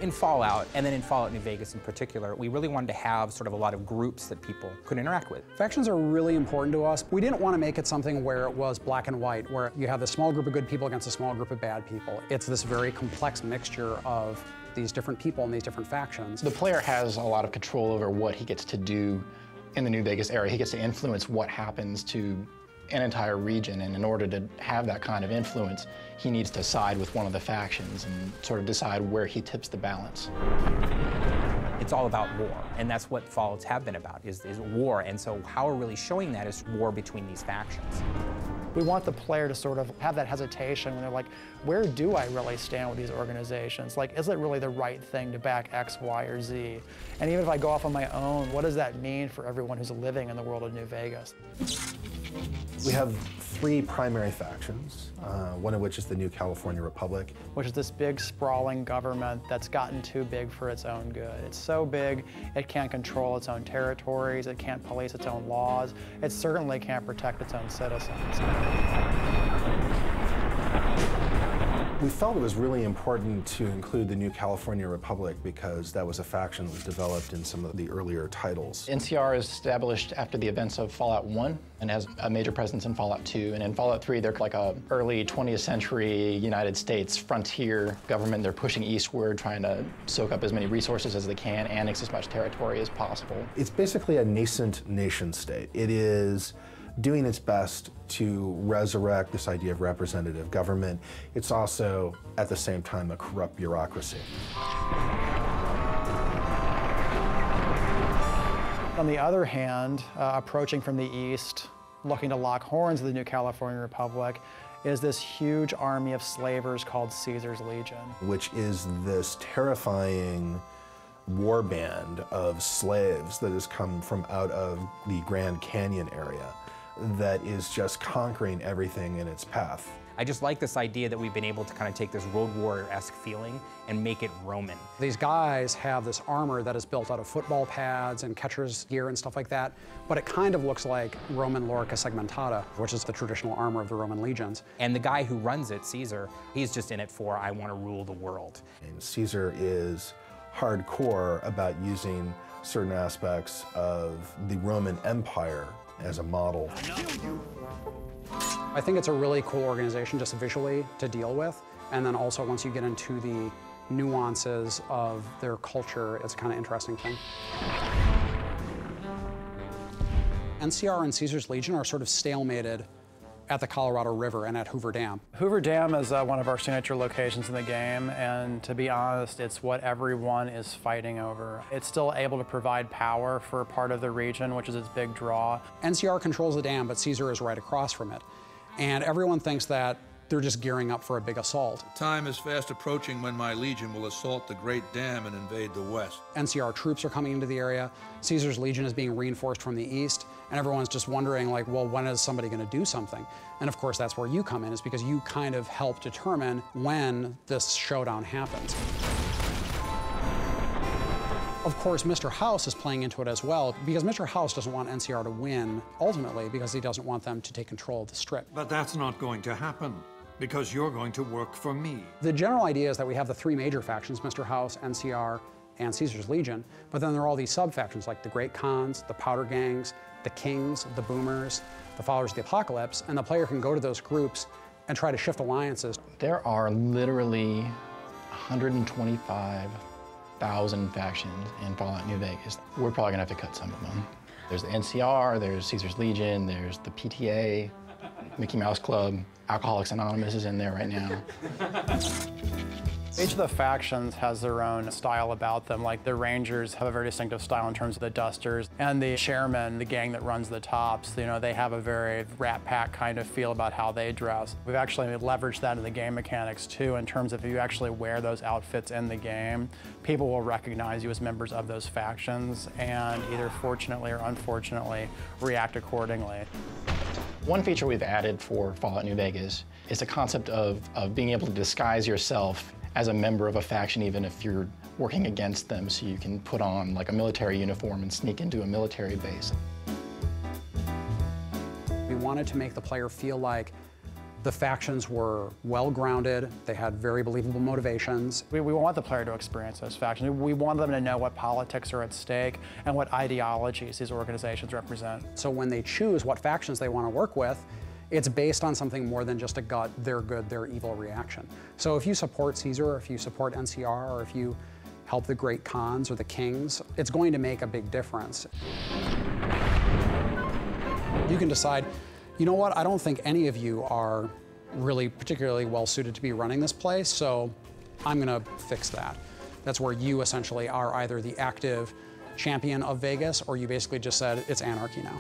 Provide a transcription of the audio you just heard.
In Fallout, and then in Fallout New Vegas in particular, we really wanted to have sort of a lot of groups that people could interact with. Factions are really important to us. We didn't want to make it something where it was black and white, where you have this small group of good people against a small group of bad people. It's this very complex mixture of these different people and these different factions. The player has a lot of control over what he gets to do in the New Vegas area. He gets to influence what happens to an entire region, and in order to have that kind of influence, he needs to side with one of the factions and sort of decide where he tips the balance. It's all about war, and that's what Fallouts have been about, is war, and so how we're really showing that is war between these factions. We want the player to sort of have that hesitation when they're like, where do I really stand with these organizations? Like, is it really the right thing to back X, Y, or Z? And even if I go off on my own, what does that mean for everyone who's living in the world of New Vegas? We have three primary factions, one of which is the New California Republic. Which is this big, sprawling government that's gotten too big for its own good. It's so big, it can't control its own territories, it can't police its own laws, it certainly can't protect its own citizens. We felt it was really important to include the New California Republic because that was a faction that was developed in some of the earlier titles. NCR is established after the events of Fallout 1 and has a major presence in Fallout 2. And in Fallout 3, they're like a early 20th century United States frontier government. They're pushing eastward, trying to soak up as many resources as they can, annex as much territory as possible. It's basically a nascent nation state. It is doing its best to resurrect this idea of representative government. It's also, at the same time, a corrupt bureaucracy. On the other hand, approaching from the east, looking to lock horns of the New California Republic, is this huge army of slavers called Caesar's Legion. Which is this terrifying war band of slaves that has come from out of the Grand Canyon area that is just conquering everything in its path. I just like this idea that we've been able to kind of take this Road Warrior-esque feeling and make it Roman. These guys have this armor that is built out of football pads and catcher's gear and stuff like that, but it kind of looks like Roman Lorica Segmentata, which is the traditional armor of the Roman legions. And the guy who runs it, Caesar, he's just in it for, I want to rule the world. And Caesar is hardcore about using certain aspects of the Roman Empire as a model. I think it's a really cool organization just visually to deal with, and then also once you get into the nuances of their culture, it's a kind of interesting thing. NCR and Caesar's Legion are sort of stalemated at the Colorado River and at Hoover Dam. Hoover Dam is one of our signature locations in the game, and to be honest, it's what everyone is fighting over. It's still able to provide power for part of the region, which is its big draw. NCR controls the dam, but Caesar is right across from it. And everyone thinks that they're just gearing up for a big assault. Time is fast approaching when my legion will assault the Great Dam and invade the west. NCR troops are coming into the area. Caesar's Legion is being reinforced from the east, and everyone's just wondering, like, well, when is somebody going to do something? And of course, that's where you come in, is because you kind of help determine when this showdown happens. Of course, Mr. House is playing into it as well, because Mr. House doesn't want NCR to win, ultimately, because he doesn't want them to take control of the Strip. But that's not going to happen, because you're going to work for me. The general idea is that we have the three major factions, Mr. House, NCR, and Caesar's Legion, but then there are all these sub-factions like the Great Khans, the Powder Gangs, the Kings, the Boomers, the Followers of the Apocalypse, and the player can go to those groups and try to shift alliances. There are literally 125,000 factions in Fallout New Vegas. We're probably gonna have to cut some of them. There's the NCR, there's Caesar's Legion, there's the PTA, Mickey Mouse Club, Alcoholics Anonymous is in there right now. Each of the factions has their own style about them. Like the Rangers have a very distinctive style in terms of the Dusters, and the Chairmen, the gang that runs the Tops, you know, they have a very Rat Pack kind of feel about how they dress. We've actually leveraged that in the game mechanics too, in terms of if you actually wear those outfits in the game, people will recognize you as members of those factions and either fortunately or unfortunately react accordingly. One feature we've added for Fallout New Vegas is the concept of being able to disguise yourself as a member of a faction, even if you're working against them, so you can put on like a military uniform and sneak into a military base. We wanted to make the player feel like The factions were well-grounded, they had very believable motivations. We want the player to experience those factions. We want them to know what politics are at stake and what ideologies these organizations represent. So when they choose what factions they want to work with, it's based on something more than just a gut, they're good, they're evil reaction. So if you support Caesar, or if you support NCR, or if you help the great Khans or the kings, it's going to make a big difference. You can decide, you know what, I don't think any of you are really particularly well suited to be running this place, so I'm gonna fix that. That's where you essentially are either the active champion of Vegas, or you basically just said, it's anarchy now.